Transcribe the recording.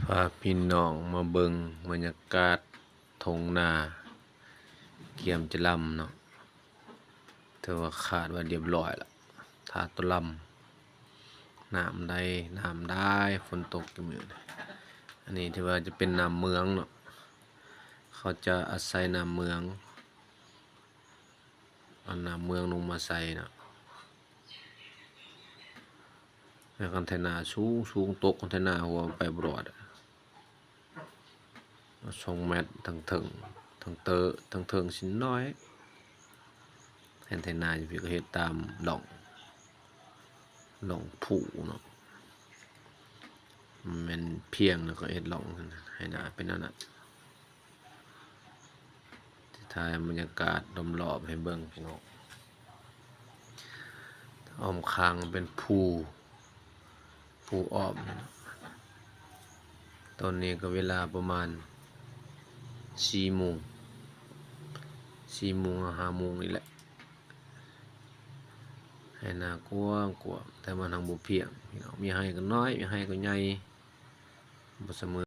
พาพี่น้องมาเบิ่งบรรยากาศทงนาเกียมจะลำเนาะแต่ว่าขาดว่าเรียบร้อยละถ้าตัวลำน้ำได้ฝนตกอยู่มื้อนี้อันนี้ที่ว่าจะเป็นน้ำเมืองเนาะเขาจะอาศัยน้ำเมืองเอาน้ำเมืองลงมาใส่เนาะแล้วคอนเทนเนอร์สูงตกคอนเทนเนอร์หัวไปบ่รอด2 เมตรทั้งเทิงทั้งเทิงสิน้อยคอนเทนเนอร์อยู่พี่ก็เฮ็ดตามหล่องผูเนาะมันเพียงแล้วก็เฮ็ดหล่องให้หน้าเป็นนั่นน่ะที่ถ่ายบรรยากาศรอบๆให้เบิ่งพี่น้องอ้อมข้างเป็นภูอ้อมนี่เนาะตอนนี้ก็เวลาประมาณ4 โมง5 โมงนี่แหละให้หน้ากว้างแต่มันทางบ่เพียงพี่น้องมีให้ก็น้อยมีให้ก็ใหญ่บ่เสมอ